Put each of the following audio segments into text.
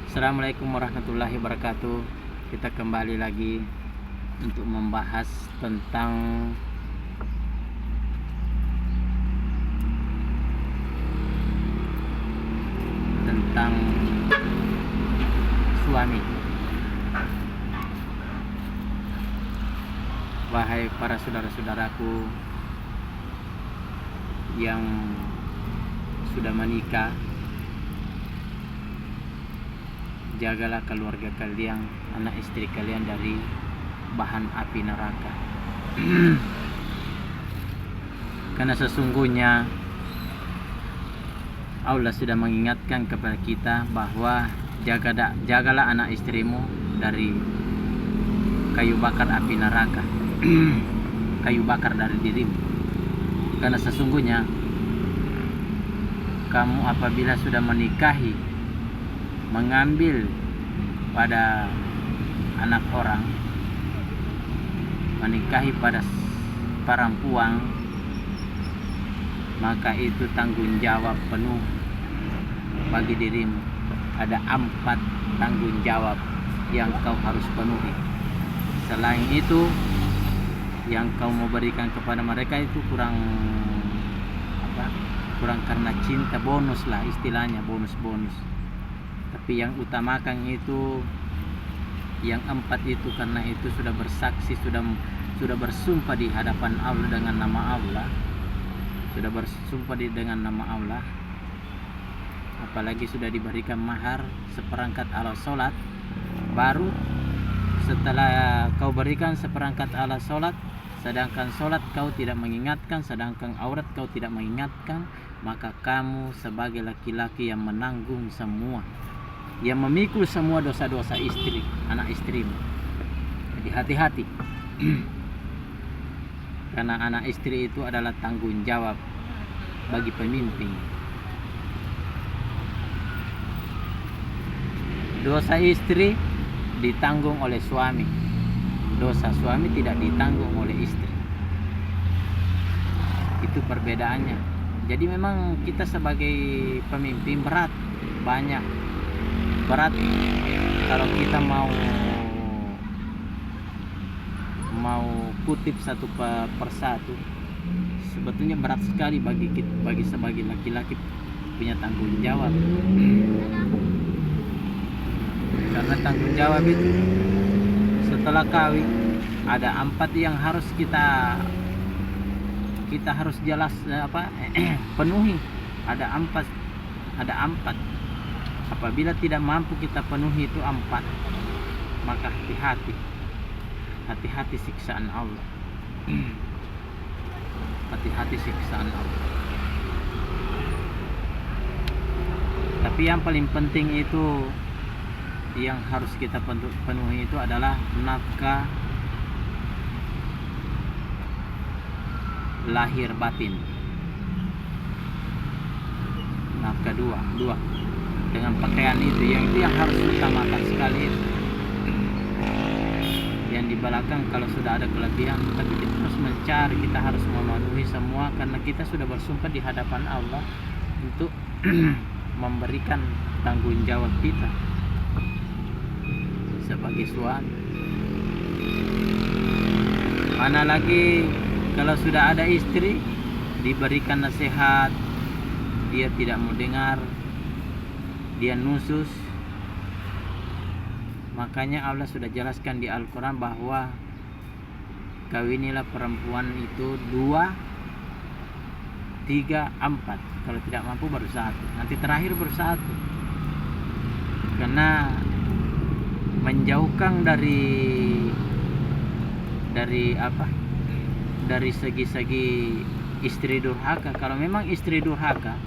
Assalamualaikum warahmatullahi wabarakatuh. Kita kembali lagi untuk membahas tentang suami. Wahai para saudara-saudaraku yang sudah menikah, jagalah keluarga kalian, anak istri kalian dari bahan api neraka. Karena sesungguhnya Allah sudah mengingatkan kepada kita bahwa jagalah anak istrimu dari kayu bakar api neraka. Kayu bakar dari dirimu. Karena sesungguhnya kamu apabila sudah menikahi, mengambil pada anak orang, menikahi pada perempuan, maka itu tanggung jawab penuh bagi dirimu. Ada 4 tanggung jawab yang kau harus penuhi. Selain itu, yang kau mau berikan kepada mereka itu kurang karena cinta, bonus lah istilahnya, bonus. Tapi yang utamakan itu yang 4 itu, karena itu sudah bersaksi, sudah bersumpah di hadapan Allah dengan nama Allah, sudah bersumpah dengan nama Allah, apalagi sudah diberikan mahar seperangkat alat sholat. Baru setelah kau berikan seperangkat alat sholat, sedangkan sholat kau tidak mengingatkan, sedangkan aurat kau tidak mengingatkan, maka kamu sebagai laki-laki yang menanggung semua, yang memikul semua dosa-dosa istri, anak istrimu. Jadi hati-hati. Karena anak istri itu adalah tanggung jawab bagi pemimpin. Dosa istri ditanggung oleh suami, dosa suami tidak ditanggung oleh istri. Itu perbedaannya. Jadi memang kita sebagai pemimpin berat kalau kita mau kutip satu persatu, sebetulnya berat sekali bagi sebagai laki-laki punya tanggung jawab. Karena tanggung jawab itu setelah kawin ada 4 yang harus kita harus jelas penuhi. Ada 4. Apabila tidak mampu kita penuhi itu 4, maka hati-hati siksaan Allah. Hati-hati siksaan Allah. Tapi yang paling penting itu, yang harus kita penuhi itu adalah nafkah lahir batin. Nafkah dua dengan pakaian itu yang harus utamakan sekali. Yang di belakang kalau sudah ada kelebihan, tapi kita harus mencari, kita harus memenuhi semua, karena kita sudah bersumpah di hadapan Allah untuk memberikan tanggung jawab kita sebagai suami. Mana lagi kalau sudah ada istri, diberikan nasihat, dia tidak mau dengar, dia nusus. Makanya Allah sudah jelaskan di Al-Quran bahwa kawinilah perempuan itu 2, 3, 4. Kalau tidak mampu baru 1, nanti terakhir baru 1. Karena menjauhkan dari segi-segi istri durhaka. Kalau memang istri durhaka,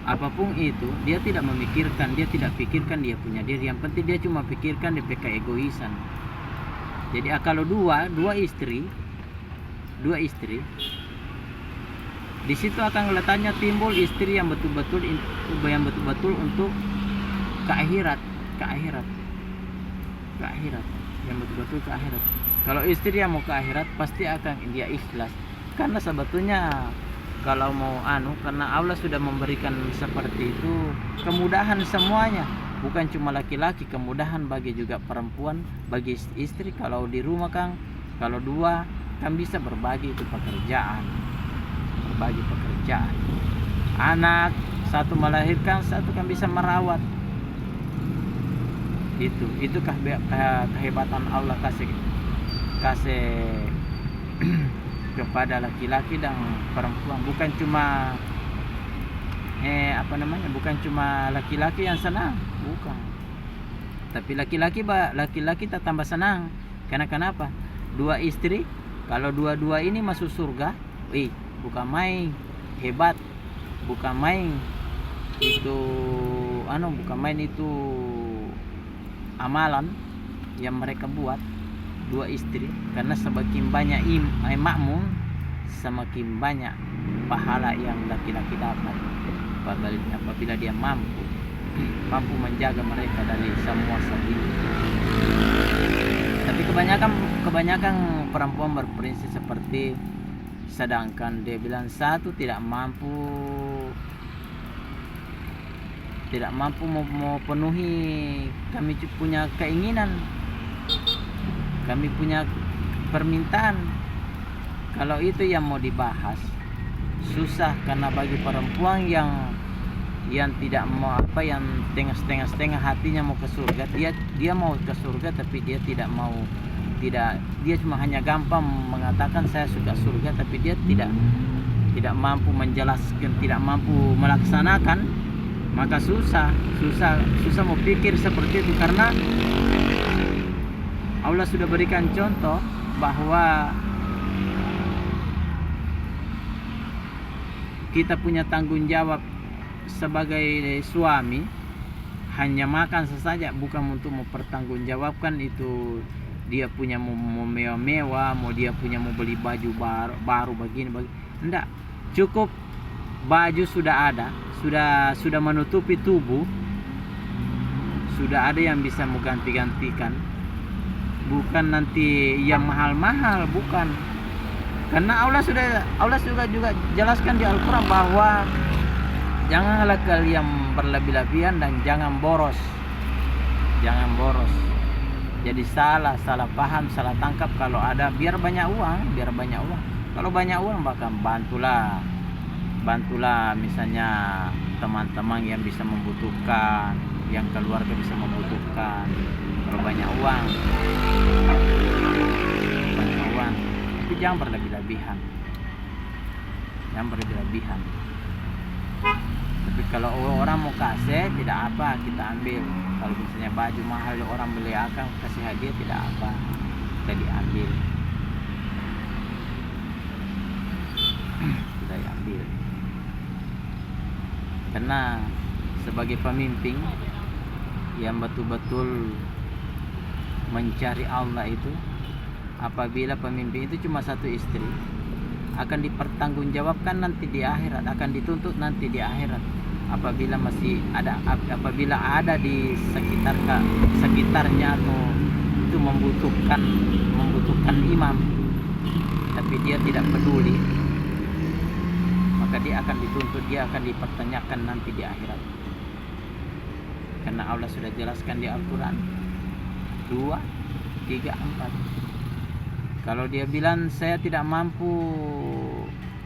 apapun itu dia tidak memikirkan, dia tidak pikirkan dia punya diri, yang penting dia cuma pikirkan DP keegoisan. Jadi kalau dua istri, di situ akan kelihatannya timbul istri yang betul-betul untuk ke akhirat, yang betul-betul ke akhirat. Kalau istri yang mau ke akhirat pasti akan dia ikhlas, karena sebetulnya kalau mau karena Allah sudah memberikan seperti itu kemudahan semuanya, bukan cuma laki-laki, kemudahan bagi juga perempuan, bagi istri. Kalau di rumah Kang, kalau dua kan bisa berbagi itu pekerjaan, anak satu melahirkan, satu kan bisa merawat. Itu kehebatan Allah kasih kepada laki-laki dan perempuan. Bukan cuma bukan cuma laki-laki yang senang, bukan, tapi laki-laki tak tambah senang. Karena kenapa? Dua istri, kalau dua-dua ini masuk surga, bukan main hebat, bukan main itu bukan main itu amalan yang mereka buat, dua istri. Karena semakin banyak makmum, semakin banyak pahala yang laki-laki dapat apabila dia mampu menjaga mereka dari semua sakit. Tapi kebanyakan perempuan berprinsip seperti, sedangkan dia bilang satu tidak mampu mau penuhi, kami punya keinginan, kami punya permintaan. Kalau itu yang mau dibahas susah, karena bagi perempuan yang tidak mau yang setengah hatinya mau ke surga, dia mau ke surga tapi dia tidak cuma hanya gampang mengatakan saya suka surga, tapi dia tidak mampu menjelaskan, tidak mampu melaksanakan, maka susah mau pikir seperti itu. Karena Allah sudah berikan contoh bahwa kita punya tanggung jawab sebagai suami hanya makan saja, bukan untuk mempertanggungjawabkan itu dia punya mau mewah-mewah, mau dia punya mau beli baju baru begini. Enggak, cukup baju sudah ada, sudah menutupi tubuh, sudah ada yang bisa mau ganti-gantikan, bukan nanti yang mahal-mahal, bukan. Karena Allah juga jelaskan di Al-Quran bahwa janganlah kalian berlebih-lebihan dan jangan boros. Jadi salah paham, salah tangkap kalau ada biar banyak uang. Kalau banyak uang bahkan bantulah misalnya teman-teman yang bisa membutuhkan, yang keluarga bisa membutuhkan. Kalau banyak uang, tapi jangan berlebih-lebihan. Tapi kalau orang mau kasih, tidak apa, kita ambil. Kalau misalnya baju mahal orang beli akan kasih hadiah, tidak apa, kita diambil. Karena sebagai pemimpin yang betul-betul mencari Allah itu, apabila pemimpin itu cuma satu istri, akan dipertanggungjawabkan nanti di akhirat, akan dituntut nanti di akhirat. Apabila ada di sekitarnya atau itu membutuhkan imam, tapi dia tidak peduli, maka dia akan dituntut, dia akan dipertanyakan nanti di akhirat. Karena Allah sudah jelaskan di Al-Quran 2, 3, 4. Kalau dia bilang saya tidak mampu,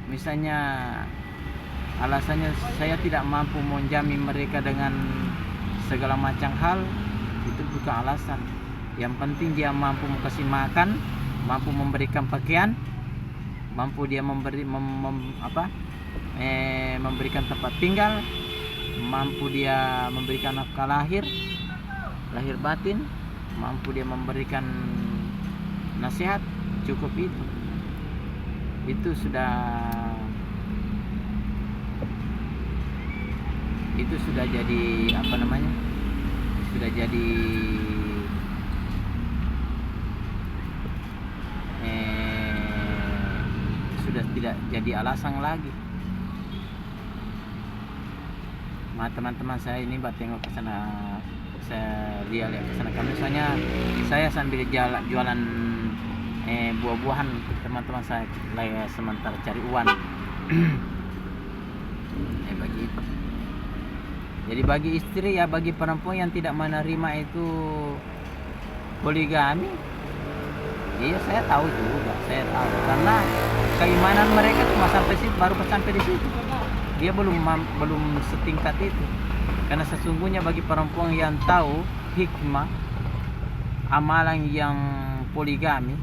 misalnya alasannya saya tidak mampu menjamin mereka dengan segala macam hal, itu bukan alasan. Yang penting dia mampu kasih makan, mampu memberikan pakaian, mampu dia memberikan tempat tinggal, mampu dia memberikan nafkah lahir batin, mampu dia memberikan nasihat, cukup itu. Itu sudah jadi sudah tidak jadi alasan lagi. Teman-teman saya ini tengok ke sana, saya lihat ke sana. Misalnya saya sambil jualan buah-buahan, teman-teman saya sementara cari uang. Jadi bagi istri ya, bagi perempuan yang tidak menerima itu poligami, iya saya tahu juga, saya tahu karena keimanan mereka cuma sampai situ, baru sampai di situ. Dia belum setingkat itu. Karena sesungguhnya bagi perempuan yang tahu hikmah amalan yang poligami,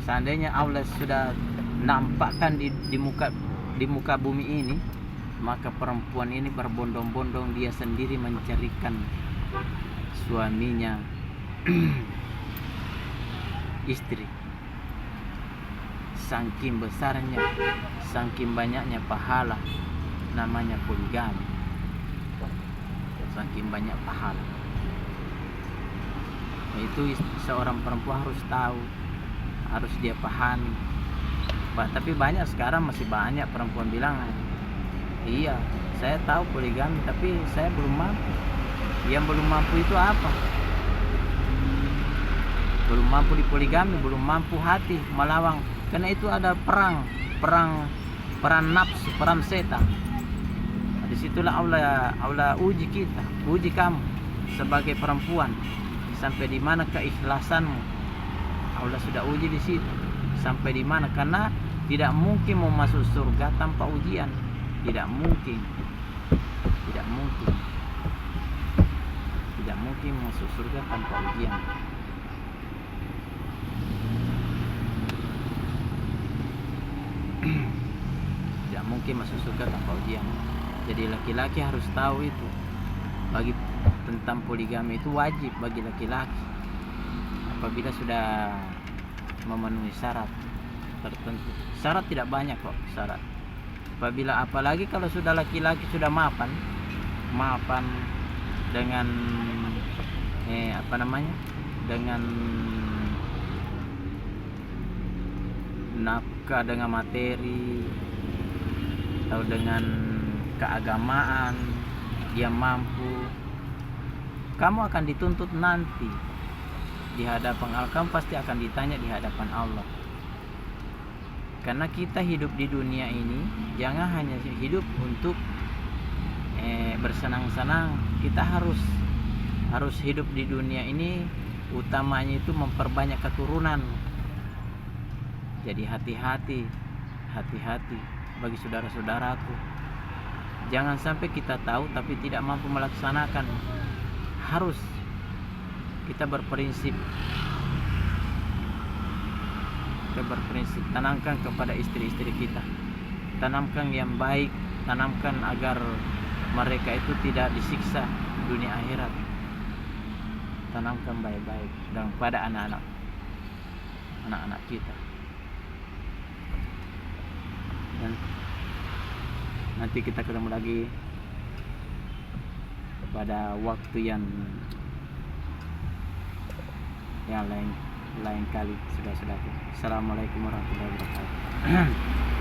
seandainya Allah sudah nampakkan di muka bumi ini, maka perempuan ini berbondong-bondong dia sendiri mencarikan suaminya istri. Saking besarnya, saking banyaknya pahala namanya poligami, saking banyak pahala. Itu seorang perempuan harus tahu, harus dia pahami. Tapi banyak sekarang, masih banyak perempuan bilang, iya saya tahu poligami tapi saya belum mampu. Yang belum mampu itu apa? Belum mampu di poligami, belum mampu hati melawan. Karena itu ada perang nafsu, perang setan. Disitulah Allah uji kita, uji kamu sebagai perempuan, sampai di mana keikhlasanmu. Allah sudah uji di situ, sampai di mana, karena tidak mungkin mau masuk surga tanpa ujian. Tidak mungkin masuk surga tanpa ujian. Tidak mungkin masuk surga tanpa ujian. Jadi laki-laki harus tahu itu. Bagi tentang poligami itu wajib bagi laki-laki apabila sudah memenuhi syarat tertentu. Syarat tidak banyak kok, syarat. Apalagi kalau sudah laki-laki sudah mapan dengan dengan nafkah, dengan materi atau dengan keagamaan, dia mampu, kamu akan dituntut nanti di hadapan Allah. Kamu pasti akan ditanya di hadapan Allah. Karena kita hidup di dunia ini jangan hanya hidup untuk bersenang-senang. Kita harus hidup di dunia ini, utamanya itu memperbanyak keturunan. Jadi hati-hati bagi saudara-saudaraku. Jangan sampai kita tahu tapi tidak mampu melaksanakan. Harus kita berprinsip, tanamkan kepada istri-istri kita, tanamkan yang baik, tanamkan agar mereka itu tidak disiksa dunia akhirat. Tanamkan baik-baik dan pada anak-anak kita. Dan nanti kita ketemu lagi pada waktu yang lain kali. Sudah. Assalamualaikum warahmatullahi wabarakatuh.